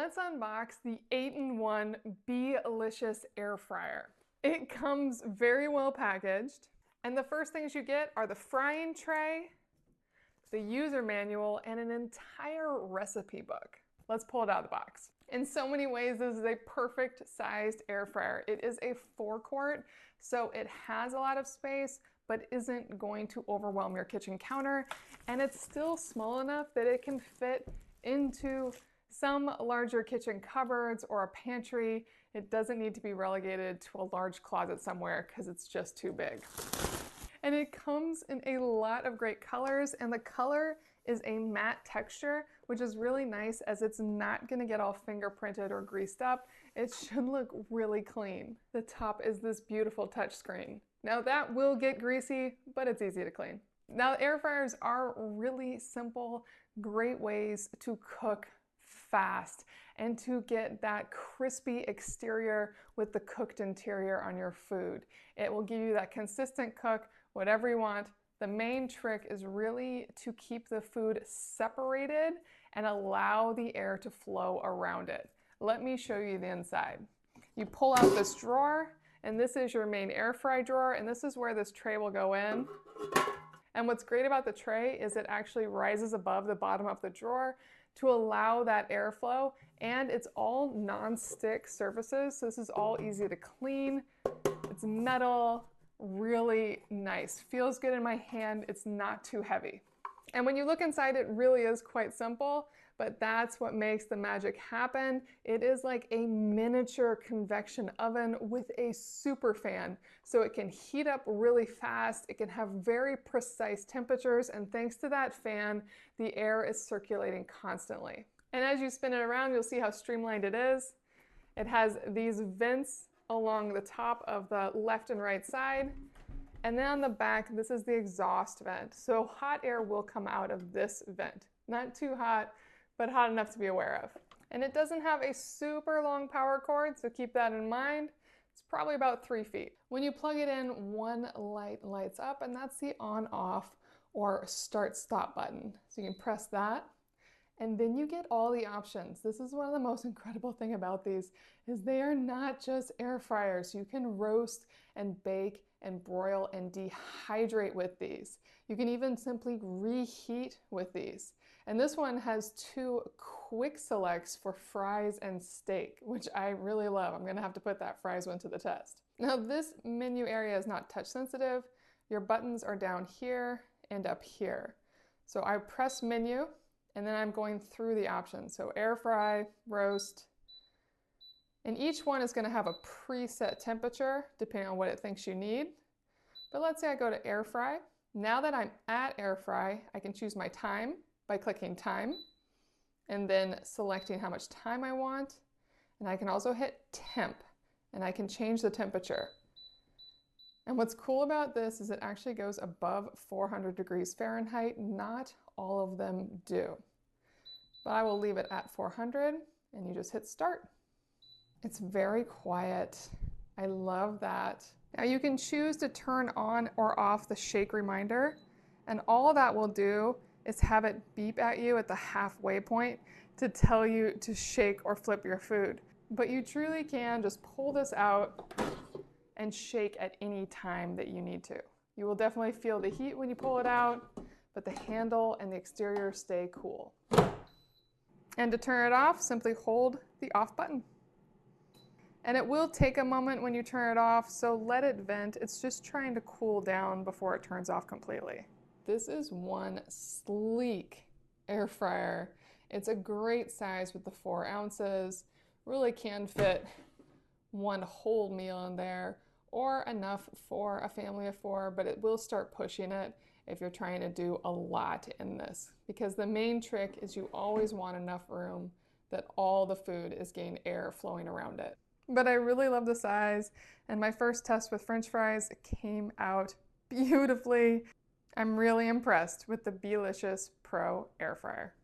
let's unbox the 8-in-1 Beelicious air fryer. It comes very well packaged, and the first things you get are the frying tray, the user manual, and an entire recipe book. Let's pull it out of the box. In so many ways, this is a perfect sized air fryer. It is a 4-quart, so it has a lot of space, but isn't going to overwhelm your kitchen counter. And it's still small enough that it can fit into some larger kitchen cupboards or a pantry. It doesn't need to be relegated to a large closet somewhere because it's just too big. And it comes in a lot of great colors, and the color is a matte texture, which is really nice as it's not gonna get all fingerprinted or greased up. It should look really clean. The top is this beautiful touchscreen. Now that will get greasy, but it's easy to clean. Now air fryers are really simple, great ways to cook fast and to get that crispy exterior with the cooked interior on your food. It will give you that consistent cook, whatever you want. The main trick is really to keep the food separated and allow the air to flow around it. Let me show you the inside. You pull out this drawer, and this is your main air fry drawer, and this is where this tray will go in. And what's great about the tray is it actually rises above the bottom of the drawer to allow that airflow, and it's all non-stick surfaces, so this is all easy to clean. It's metal, really nice. Feels good in my hand, it's not too heavy. And when you look inside, it really is quite simple, but that's what makes the magic happen. It is like a miniature convection oven with a super fan. So it can heat up really fast, it can have very precise temperatures, and thanks to that fan, the air is circulating constantly. And as you spin it around, you'll see how streamlined it is. It has these vents along the top of the left and right side. And then on the back, this is the exhaust vent. So hot air will come out of this vent. Not too hot, but hot enough to be aware of. And it doesn't have a super long power cord, so keep that in mind. It's probably about 3 feet. When you plug it in, one light lights up, and that's the on-off or start-stop button. So you can press that. And then you get all the options. This is one of the most incredible things about these, is they are not just air fryers. You can roast and bake and broil and dehydrate with these. You can even simply reheat with these. And this one has 2 quick selects for fries and steak, which I really love. I'm gonna have to put that fries one to the test. Now this menu area is not touch sensitive. Your buttons are down here and up here. So I press menu, and then I'm going through the options. So air fry, roast, and each one is gonna have a preset temperature depending on what it thinks you need. But let's say I go to air fry. Now that I'm at air fry, I can choose my time by clicking time and then selecting how much time I want. And I can also hit temp, and I can change the temperature. And what's cool about this is it actually goes above 400 degrees Fahrenheit. Not all of them do. But I will leave it at 400, and you just hit start. It's very quiet. I love that. Now you can choose to turn on or off the shake reminder, and all that will do is have it beep at you at the halfway point to tell you to shake or flip your food. But you truly can just pull this out and shake at any time that you need to. You will definitely feel the heat when you pull it out, but the handle and the exterior stay cool. And to turn it off, simply hold the off button. And it will take a moment when you turn it off, so let it vent. It's just trying to cool down before it turns off completely. This is one sleek air fryer. It's a great size with the 4 ounces. Really can fit one whole meal in there, or enough for a family of 4, but it will start pushing it if you're trying to do a lot in this. Because the main trick is you always want enough room that all the food is getting air flowing around it. But I really love the size, and my first test with French fries came out beautifully. I'm really impressed with the Beelicious Pro Air Fryer.